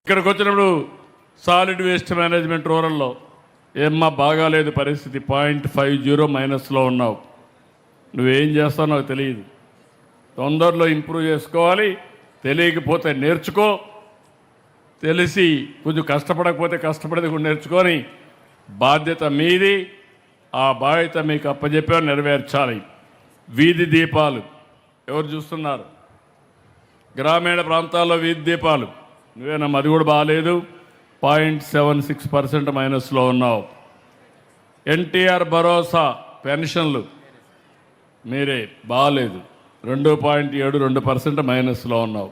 ఇక్కడికి వచ్చినప్పుడు solid waste management రూరల్లో ఏమ్మా బాగాలేదు పరిస్థితి, 0.50 మైనస్లో ఉన్నావు. నువ్వేం చేస్తావు నాకు తెలియదు. తొందరలో ఇంప్రూవ్ చేసుకోవాలి. తెలియకపోతే నేర్చుకో, తెలిసి కొంచెం కష్టపడకపోతే కష్టపడేది కూడా నేర్చుకొని బాధ్యత మీది. ఆ బాధ్యత మీకు అప్పచెప్పా నెరవేర్చాలి. వీధి దీపాలు ఎవరు చూస్తున్నారు? గ్రామీణ ప్రాంతాల్లో వీధి దీపాలు నువ్వేనమ్మా, అది కూడా బాగాలేదు. 0.76% మైనస్లో ఉన్నావు. ఎన్టీఆర్ భరోసా పెన్షన్లు మీరే బాగాలేదు, 2.72% మైనస్లో ఉన్నావు.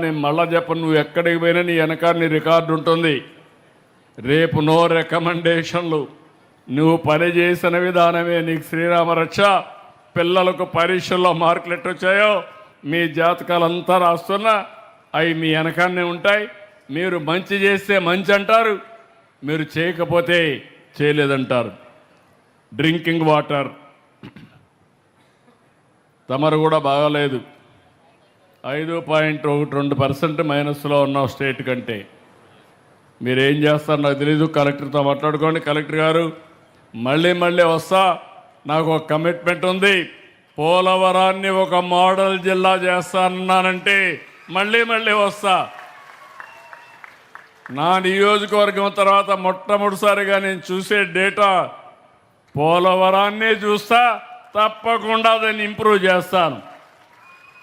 నేను చెప్పను, నువ్వు ఎక్కడికి పోయినా నీ వెనక నీ రికార్డు ఉంటుంది. రేపు నో రికమెండేషన్లు. నువ్వు పని చేసిన విధానమే నీకు శ్రీరామ రక్ష. పిల్లలకు పరీక్షల్లో మార్కులు ఎట్టొచ్చాయో మీ జాతకాలంతా రాస్తున్నా అవి మీ వెనకాన్నే ఉంటాయి. మీరు మంచి చేస్తే మంచి అంటారు, మీరు చేయకపోతే చేయలేదంటారు. డ్రింకింగ్ వాటర్ తమరు కూడా బాగాలేదు, 5.12% మైనస్లో ఉన్నావు స్టేట్ కంటే. మీరేం చేస్తారు నాకు తెలీదు. కలెక్టర్తో మాట్లాడుకోండి. కలెక్టర్ గారు మళ్ళీ వస్తా, నాకు ఒక కమిట్మెంట్ ఉంది. పోలవరాన్ని ఒక మోడల్ జిల్లా చేస్తానన్నానంటే మళ్ళీ వస్తా. నా నియోజకవర్గం తర్వాత మొట్టమొదటిసారిగా నేను చూసే డేటా పోలవరాన్నే చూస్తా. తప్పకుండా దాన్ని ఇంప్రూవ్ చేస్తాను.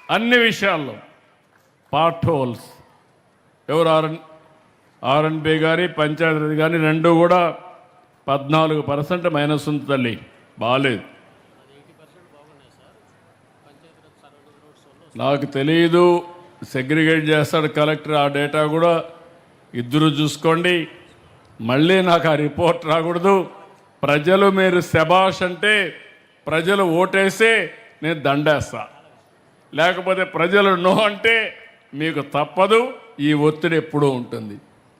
అన్ని విషయాల్లో పార్ట్ హోల్స్ ఎవరు ఆర్ఎన్బి కానీ పంచాయతీ కానీ రెండు కూడా 14% మైనస్ ఉంది తల్లి, బాగాలేదు. నాకు తెలియదు, సెగ్రిగేట్ చేస్తాడు కలెక్టర్. ఆ డేటా కూడా ఇద్దరు చూసుకోండి. మళ్ళీ నాకు ఆ రిపోర్ట్ రాకూడదు. ప్రజలు మీరు శబాష్ అంటే ప్రజలు ఓటేస్తే నేను దండేస్తా, లేకపోతే ప్రజలు నో అంటే మీకు తప్పదు. ఈ ఒత్తిడి ఎప్పుడూ ఉంటుంది.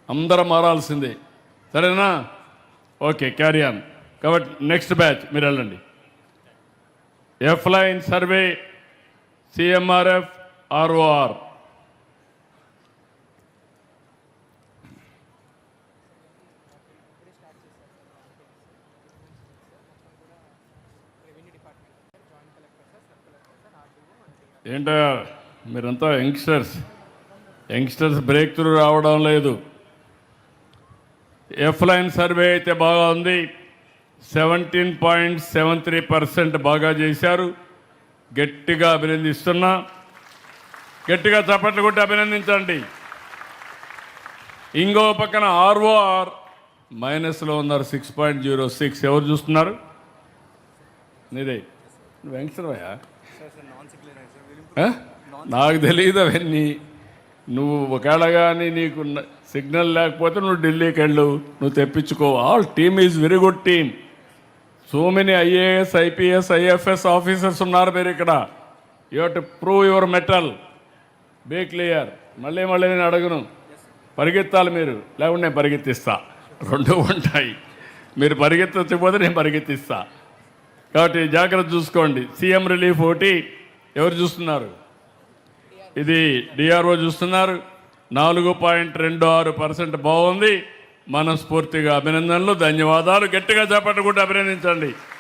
అందరం మారాల్సిందే, సరేనా? Okay, carry on. కాబట్టి నెక్స్ట్ బ్యాచ్ మీరు వెళ్ళండి. ఎఫ్లైన్ సర్వే, సిఎంఆర్ఎఫ్, ఆర్ఓఆర్. ఏంటో మీరంతా యంగ్స్టర్స్ బ్రేక్ త్రూ రావడం లేదు. ఎఫ్లైన్ సర్వే అయితే బాగా ఉంది, 17.73% బాగా చేశారు. గట్టిగా అభినందిస్తున్నా. గట్టిగా చప్పట్లు కొట్టి అభినందించండి. ఇంకో పక్కన ఆర్ఓఆర్ మైనస్లో ఉన్నారు, 6.06. ఎవరు చూస్తున్నారు? నీదే, నువ్వు యంగ్స్టర్వయ్యా? నాకు తెలియదు అవన్నీ. నువ్వు ఒకవేళ కానీ నీకు సిగ్నల్ లేకపోతే నువ్వు ఢిల్లీకి వెళ్ళు, నువ్వు తెప్పించుకో. All team is very good team. So many IAS, IPS, IFS officers ఉన్నారు మీరు ఇక్కడ. You have to prove your mettle, be clear. మళ్ళీ నేను అడగను, పరిగెత్తాలి మీరు, లేకుంటే నేను పరిగెత్తిస్తా. రెండు ఉంటాయి. మీరు పరిగెత్తకపోతే నేను పరిగెత్తిస్తా. కాబట్టి జాగ్రత్త చూసుకోండి. సీఎం రిలీఫ్ ఒకటి ఎవరు చూస్తున్నారు? ఇది డిఆర్ఓ చూస్తున్నారు. 4.26% బాగుంది. మనస్ఫూర్తిగా అభినందనలు, ధన్యవాదాలు. గట్టిగా చేపట్టుకుంటే అభినందించండి.